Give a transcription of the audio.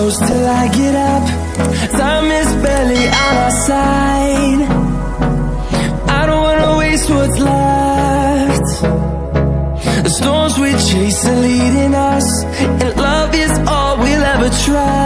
close till I get up. Time is barely on our side. I don't wanna waste what's left. The storms we chase are leading us, and love is all we'll ever try.